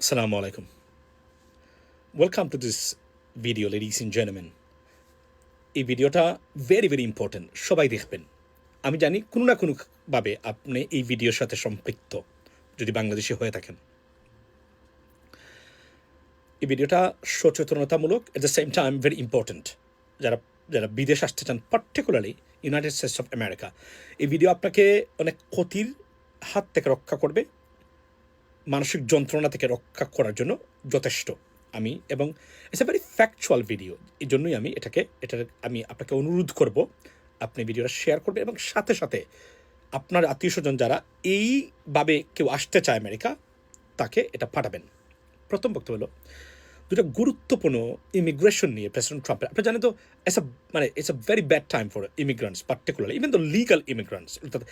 Assalamu alaikum. Welcome to this video, ladies and gentlemen. এই ভিডিওটা very important, সবাই দেখবেন। আমি জানি কোনো না কোনোভাবে আপনি এই ভিডিওর সাথে সম্পৃক্ত যদি বাংলাদেশি হয়ে থাকেন। এই ভিডিওটা সচেতনতামূলক, এট the same time very important. যারা যারা বিদেশ আসতে চান, particularly United States of America, এই ভিডিও আপনাকে অনেক ক্ষতির হাত থেকে রক্ষা করবে, মানসিক যন্ত্রণা থেকে রক্ষা করার জন্য যথেষ্ট। আমি এবং it's a very factual video, এই জন্যই আমি আপনাকে অনুরোধ করব আপনি ভিডিওটা শেয়ার করবেন এবং সাথে সাথে আপনার আত্মীয় স্বজন যারা এইভাবে কেউ আসতে চায় আমেরিকা, তাকে এটা পাঠাবেন। প্রথম বক্তব্য হলো দুটো গুরুত্বপূর্ণ ইমিগ্রেশন নিয়ে প্রেসিডেন্ট ট্রাম্পের। আপনি জানেন তো it's a very bad time for immigrants, particularly even the legal immigrants, অর্থাৎ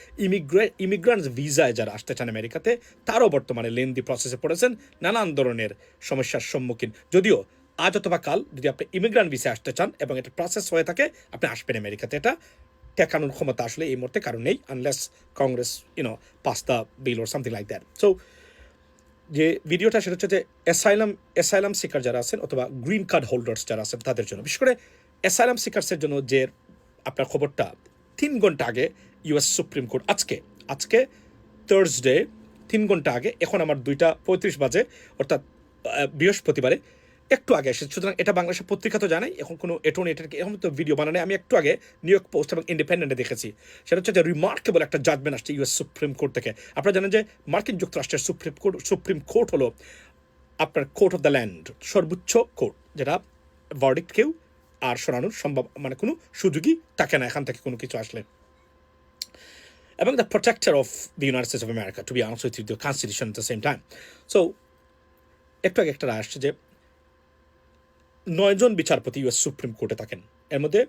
ইমিগ্রান্টস ভিসায় যারা আসতে চান আমেরিকাতে, তারও বর্তমানে লেন্দি প্রসেসে পড়েছেন, নানান ধরনের সমস্যার সম্মুখীন। যদিও আজ অথবা কাল যদি আপনি ইমিগ্রান্ট ভিসায় আসতে চান এবং এটা প্রসেস হয়ে থাকে, আপনি আসবেন আমেরিকাতে। এটা ঠেকানোর ক্ষমতা আসলে এই মুহূর্তে কারণ নেই, unless Congress pass the bill or something like that. So যে ভিডিওটা সেটা হচ্ছে যে অ্যাসাইলাম সিকার যারা আছেন অথবা গ্রিন কার্ড হোল্ডার্স যারা আছেন তাদের জন্য, বিশেষ করে অ্যাসাইলাম সিকার্সের জন্য যে আপনার খবরটা 3 ঘন্টা আগে ইউএস সুপ্রিম কোর্ট আজকে থার্সডে 3 ঘন্টা আগে, এখন আমার 2:35 বাজে, অর্থাৎ বৃহস্পতিবারে একটু আগে এসেছে। সুতরাং এটা বাংলাদেশের পত্রিকা তো জানাই, এখন কোনো এটাকে এখন তো ভিডিও বানানো, আমি একটু আগে নিউ ইয়র্ক পোস্ট এবং ইন্ডিপেন্ডেন্টে দেখেছি। সেটা হচ্ছে যে রিমার্কেবল একটা জাজমেন্ট আসছে ইউএস সুপ্রিম কোর্ট থেকে। আপনারা জানেন যে মার্কিন যুক্তরাষ্ট্রের সুপ্রিম কোর্ট হলো আপনার কোর্ট অফ দ্য ল্যান্ড, সর্বোচ্চ কোর্ট, যেটা ভার্ডিক্ট কেউ আর শোনানোর সম্ভব কোনো সুযোগই থাকে না এখান থেকে কোনো কিছু আসলে। এবং the protector of the United States of America, to be honest with you, the constitution at the same time. So একটু আগে একটা রায় আসছে যে 9 জন বিচারপতি ইউএস সুপ্রিম কোর্টে থাকেন, এর মধ্যে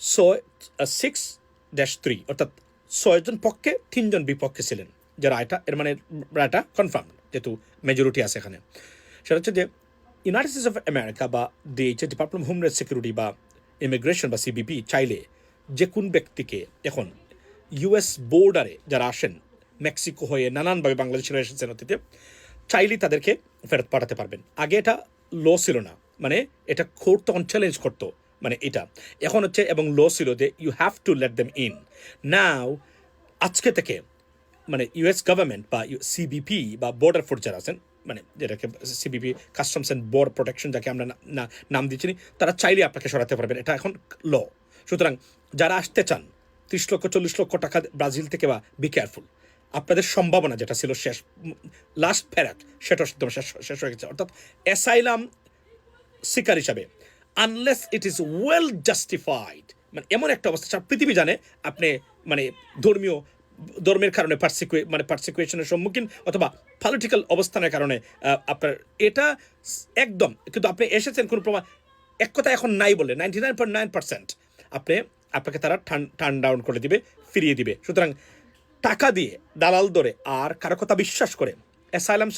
6-3, অর্থাৎ 6 জন পক্ষে 3 জন বিপক্ষে ছিলেন। যে রায়টা রায়টা কনফার্ম, যেহেতু মেজরিটি আছে এখানে। সেটা হচ্ছে যে ইউনাইটেড স্টেটস অফ আমেরিকা বা ডিপার্টমেন্ট অফ হোমল্যান্ড সিকিউরিটি বা ইমিগ্রেশন বা সিবিপি চাইলে যে কোন ব্যক্তিকে এখন ইউএস বোর্ডারে যারা আসেন মেক্সিকো হয়ে নানানভাবে বাংলাদেশিরা এসেছেন অতীতে, চাইলেই তাদেরকে ফেরত পাঠাতে পারবেন। আগে এটা ল ছিল না, এটা কোর্ট তখন চ্যালেঞ্জ করতো, এটা এখন হচ্ছে, এবং ল ছিল যে you have to let them in. Now আজকে থেকে ইউএস গভর্নমেন্ট বা সিবিপি বা বর্ডার ফোর্স যারা আছেন, যেটাকে CBP, customs and border protection যাকে আমরা নাম দিচ্ছি, তারা চাইলে আপনাকে সরাতে পারবেন, এটা এখন ল। সুতরাং যারা আসতে চান 30-40 লক্ষ টাকা ব্রাজিল থেকে, বা বি কেয়ারফুল, আপনাদের সম্ভাবনা যেটা ছিল লাস্ট ফেরাক, সেটা শেষ হয়ে গেছে। অর্থাৎ অ্যাসাইলাম সিকার হিসাবে, unless it is well justified, এমন একটা অবস্থা পৃথিবী জানে আপনি ধর্মের কারণে পারসিকুয়েশনের সম্মুখীন অথবা পলিটিক্যাল অবস্থানের কারণে আপনার এটা একদম, কিন্তু আপনি এসেছেন কোনো প্রমাণ, এক কথা এখন নাই বলে 99.9% আপনাকে তারা টার্ন ডাউন করে দিবে, ফিরিয়ে দিবে। সুতরাং টাকা দিয়ে দালাল ধরে আর কারো কথা বিশ্বাস করে অ্যাসাইলাম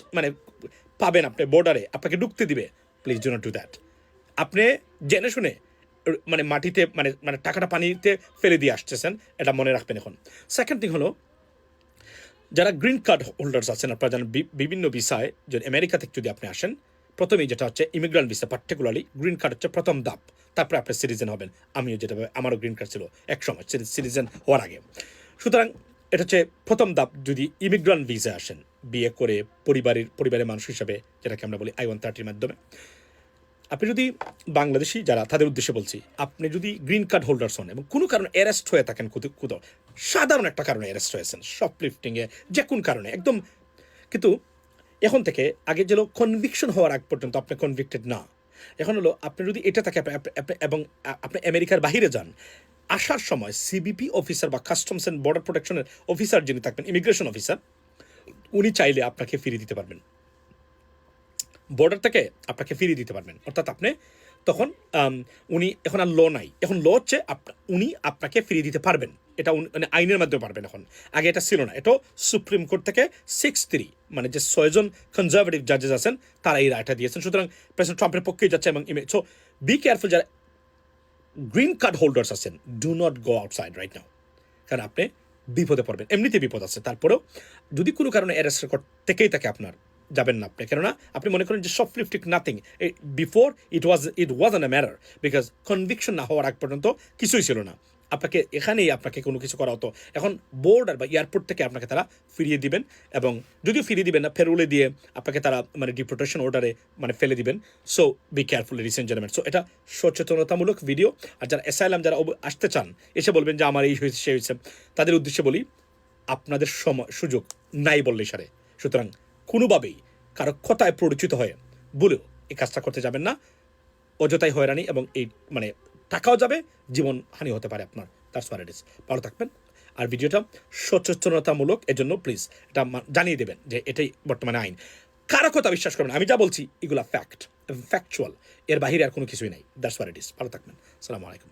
পাবেন আপনি বর্ডারে, আপনাকে ঢুকতে দিবে, please do not do that. আপনি জেনে শুনে মাটিতে টাকাটা পানিতে ফেলে দিয়ে আসতেছেন, এটা মনে রাখবেন। এখন সেকেন্ড থিং হলো, যারা গ্রিন কার্ড হোল্ডার্স আছেন, আপনারা জানেন বিভিন্ন ভিসায় যদি আমেরিকা থেকে যদি আপনি আসেন, প্রথমেই যেটা হচ্ছে immigrant visa, particularly green card হচ্ছে প্রথম ধাপ, তারপরে আপনি সিটিজেন হবেন। আমিও আমারও গ্রিন কার্ড ছিল এক সময় সিটিজেন হওয়ার আগে। সুতরাং এটা হচ্ছে প্রথম ধাপ। যদি ইমিগ্রান্ট ভিসা আসেন, বিয়ে করে পরিবারের মানুষ হিসাবে, যেটাকে আমরা বলি I-130 মাধ্যমে, আপনি যদি বাংলাদেশি যারা, তাদের উদ্দেশ্যে বলছি, আপনি যদি গ্রিন কার্ড হোল্ডার্স হন এবং কোনো কারণে অ্যারেস্ট হয়ে থাকেন, কোথাও সাধারণ একটা কারণে অ্যারেস্ট হয়েছেন, শপলিফটিংয়ে, যে কোন কারণে একদম, কিন্তু এখন থেকে, আগে যেন কনভিকশন হওয়ার আগ পর্যন্ত আপনি কনভিক্টেড না, এখন হলো আপনি যদি এটা থাকে এবং আপনি আমেরিকার বাহিরে যান, আসার সময় সিবিপি অফিসার বা কাস্টমস অ্যান্ড বর্ডার প্রোটেকশনের অফিসার যিনি থাকবেন, ইমিগ্রেশন অফিসার, উনি চাইলে আপনাকে ফিরিয়ে দিতে পারবেন, বর্ডার থেকে আপনাকে ফিরিয়ে দিতে পারবেন। অর্থাৎ আপনি তখন উনি, এখন আর ল নাই, এখন ল হচ্ছে উনি আপনাকে ফিরিয়ে দিতে পারবেন, এটা আইনের মাধ্যমে পারবেন। এখন আগে এটা ছিল না, এটা সুপ্রিম কোর্ট থেকে 6-3, যে 6 জন কনজারভেটিভ জাজেস আছেন, তারা এই রায়টা দিয়েছেন। সুতরাং প্রেসিডেন্ট ট্রাম্পের পক্ষেই যাচ্ছে। এবং সো বি কেয়ারফুল, যারা গ্রিন কার্ড হোল্ডার্স আছেন, do not go outside right now, কারণ আপনি বিপদে পড়বেন, এমনিতে বিপদ আছে। তারপরেও যদি কোনো কারণে অ্যারেস্ট রেকর্ড থেকেই থাকে আপনার, যাবেন না আপনি, কেননা আপনি মনে করেন যে shoplifting nothing, before it was an matter, because conviction না হওয়ার আগ পর্যন্ত কিছুই ছিল না। আপনাকে এখানেই আপনাকে কোনো কিছু করা হতো, এখন বোর্ডার বা এয়ারপোর্ট থেকে আপনাকে তারা ফিরিয়ে দিবেন, এবং যদিও ফিরিয়ে দিবেন না, ফেরুলে দিয়ে আপনাকে তারা মানে ডিপোর্টেশন অর্ডারে মানে ফেলে দিবেন। So be careful ladies and gentleman. So এটা সচেতনতামূলক ভিডিও। আর যারা অ্যাসাইলাম যারা আসতে চান, এসে বলবেন যে আমার এই হয়েছে সে হয়েছে, তাদের উদ্দেশ্যে বলি আপনাদের সুযোগ নাই বললেই সারে। সুতরাং কোনোভাবেই কারো কথায় পরিচিত হয়ে বলেও এই কাজটা করতে যাবেন না, অযথাই হয়রানি, এবং এই মানে টাকাও যাবে, জীবন হানি হতে পারে আপনার। তার ওয়াট ইট ইজ। ভালো থাকবেন। আর ভিডিওটা সচেতনতামূলক, এজন্য প্লিজ এটা জানিয়ে দেবেন যে এটাই বর্তমানে আইন। কারো কথা বিশ্বাস করবেন, আমি যা বলছি এগুলা ফ্যাক্ট, ফ্যাকচুয়াল, এর বাহিরে আর কোনো কিছুই নাই। That's what it is. ভালো থাকবেন। আসসালামু আলাইকুম।